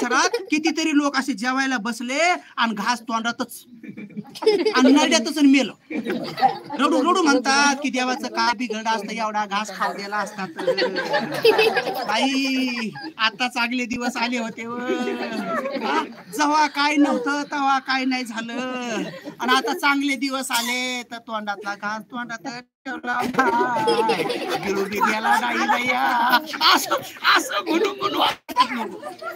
परिसरात कितीतरी लोक असे जेवायला बसले आणि घास तोंडातच आणि नरड्यातच मेलं. रडू रडू म्हणतात की देवाचं काय बिघड असतं, एवढा घास खाऊ गेला असतात. बाई आता चांगले दिवस आले होते जेव्हा काय नव्हतं तेव्हा काय नाही झालं, आणि आता चांगले दिवस आले तर तोंडातला घास तोंडात ठेवला गिळू बी गेला नाही भैया. असं म्हणून म्हणून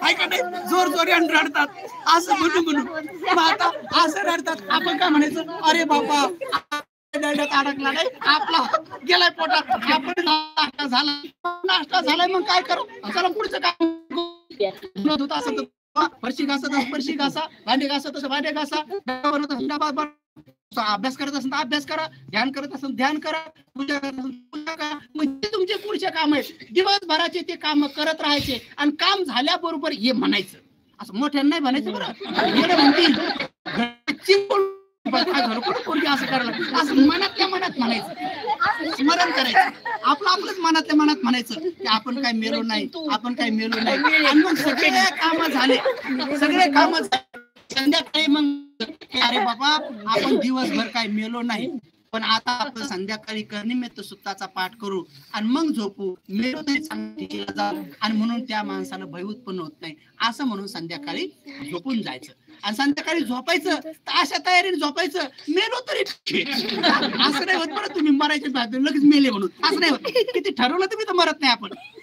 ऐका नाही जोर जोर रडतात, असं म्हणून म्हणून. मग आता असं रडतात, आपण काय म्हणायचं, अरे बाबा अडकला नाही आपला गेलाय पोटात, आपण नाश्ता झालाय मग काय करू, चला पुढचं काम असं फरशी घासत फरशी घासा, भांडे घासत असं भांडे घासा, अभ्यास करत असेल तर अभ्यास करा, ध्यान करत असेल ध्यान करा, पूजा करत असेल पूजा करा. म्हणजे तुमचे पुढचे काम आहेत, दिवसभराचे ते काम करत राहायचे आणि काम झाल्याबरोबर हे म्हणायचं. असं मोठ्यानं नाही म्हणायचं बरं, म्हणतील असं करायला, असं मनातल्या मनात म्हणायचं, स्मरण करायचं, आपलंच मनातल्या मनात म्हणायचं की आपण काय मेलो नाही, आपण काय मेलो नाही. आणि मग सगळे काम झाले, सगळे काम संध्याकाळी मग अरे बाबा आपण दिवसभर काय मेलो नाही, पण आता आपण संध्याकाळी करनिमित्त सुक्ताचा पाठ करू आणि मग झोपू, मेलो तरी चांगला जाऊ. आणि म्हणून त्या माणसाला भय उत्पन्न होत नाही, असं म्हणून संध्याकाळी झोपून जायचं. आणि संध्याकाळी झोपायचं तर अशा तयारीने झोपायचं, मेलो तरी असं नाही होत बरं तुम्ही मरायचे लगेच मेले म्हणून, असं नाही होत. किती ठरवलं तुम्ही तर मरत नाही,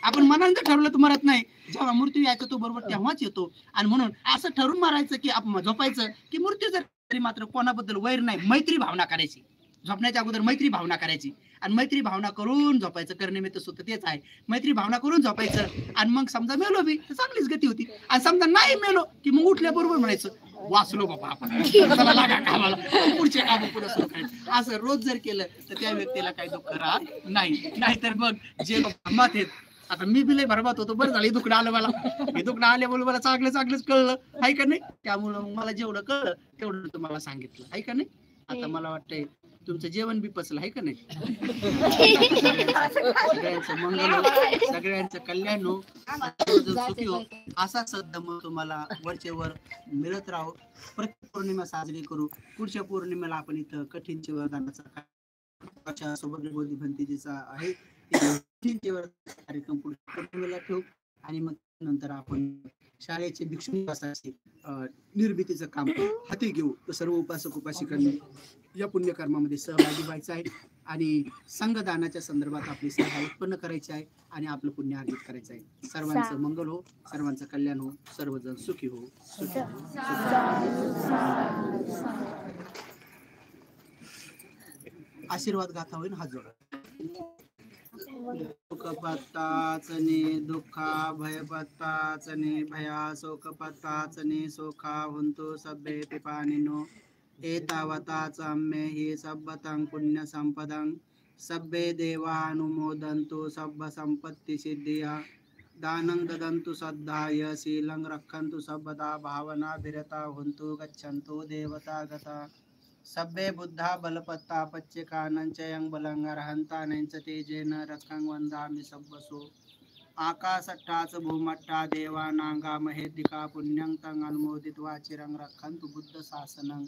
आपण मनानं तर ठरवलं तर मरत नाही. जेव्हा मृत्यू यायचा तो बरोबर तेव्हाच येतो. आणि म्हणून असं ठरून मारायचं की आपण झोपायचं की मृत्यू जरी मात्र कोणाबद्दल वैर नाही, मैत्री भावना करायची. झोपण्याच्या अगोदर मैत्री भावना करायची आणि मैत्री भावना करून झोपायचं. करनिमित्त सुद्धा तेच आहे, मैत्री भावना करून झोपायचं. आणि मग समजा मेलो बी तर चांगलीच गती होती, आणि समजा नाही मेलो की मग उठल्याबरोबर म्हणायचं वाचलो बाबा आपण, चला लागा कामाला, पुढचे काम पुढे सुरू करायचं. असं रोज जर केलं तर त्या व्यक्तीला काही दुःख राहत नाही. नाहीतर मग जे भ्रमात आहेत, आता मी बी लय भरबात होतो, बरं झालं हे दुखणं आलं मला, हे दुखणं आल्यामुळे मला चांगलंच कळलं आहे का नाही. त्यामुळं मला जेवढं कळलं तेवढं तुम्हाला सांगितलं आहे का नाही. आता मला वाटतंय तुमचं जेवण बी पचलं आहे का नाही. सगळ्यांचं मंगल हो, सगळ्यांचं कल्याण हो, सुखी हो, असा सद्धम तुम्हाला वरचे वर मिळत राहो. प्रत्येक पौर्णिमा साजरी करू. पुढच्या पौर्णिमेला आपण इथं कठीणचे वरदानाचा सौभाग्यवती भंतीजीचा आहे कार्यक्रम पुढच्या पौर्णिमेला ठेवू. आणि मग नंतर आपण शाळेचे भिक्षुनिवासाचे निर्मितीचं काम हाती घेऊ. तर सर्व उपासक उपासिकांनी या पुण्यकर्मामध्ये सहभागी व्हायचं आहे आणि संघदानाच्या संदर्भात आपली सेवा उत्पन्न करायची आहे आणि आपलं पुण्य अर्जित करायचं आहे. सर्वांचं मंगल हो, सर्वांचं कल्याण हो, सर्वजण सुखी हो. आशीर्वाद गाथा होईल हात जोडा. सुख पत्ताचने दुःखा भय पत्ताचने भया शोक पत्ताचने सुखा हुंतु सभ्ये पिपानिनो एतावताच अम्मे हि सब्बतं पुण्य संपदं सब्बे देवानुमोदन्तु सब्ब संपत्ति सिद्धिया दानं ददन्तु सद्धाय शीलं रक्षन्तु सर्वदा भावना विरता हुंतु गच्छन्तु देवता गता सब्बे बुद्धा बलपत्ता पच्चेकानंचयं बलंगरहंतानंच तेजेन रखं वंदामि सब्बसो आकाशट्टाच भूमट्टा देवानांगा महेदिका पुण्यं तं अनुमोदित्वा चिरं रखन्तु बुद्ध शासनं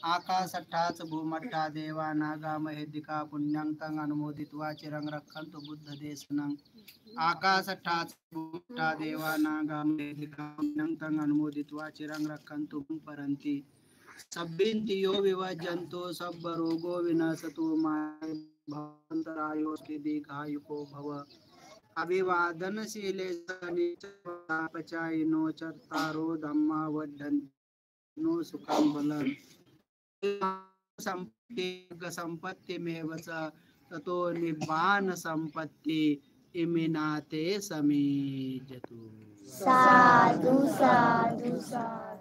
आकाशट्टाच भूमट्टा देवानागा महेदिका पुण्यं तं अनुमोदित्वा चिरं रखन्तु बुद्ध देशनं आकाशट्टाच भूमट्टा देवानागा महेदिका पुण्यं तं अनुमोदित्वा चिरं रखन्तु परन्ति सब्बिन्ति यो विवज्जन्तो सब्ब रोगो विनशतु भवन्तरायोस्ति दीर्घायुको भव अभिवादनशीले सनिपचायिनो चत्तारो धम्मा वर्धन्तो सुखं बलं संपत्तिमेव च ततो निब्बान संपत्ति इमिनाते समीजतु. साधु साधु साधु.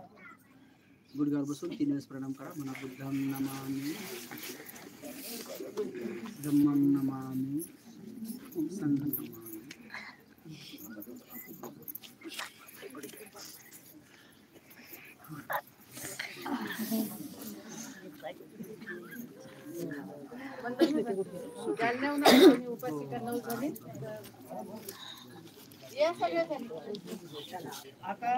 गुडघ्यावर बसून 3 वेळेस प्रणाम करा. म्हणा बुद्धं नमामि, धम्मं नमामि, संघं नमामि. उपासिका 9 झाली. या सगळ्या आता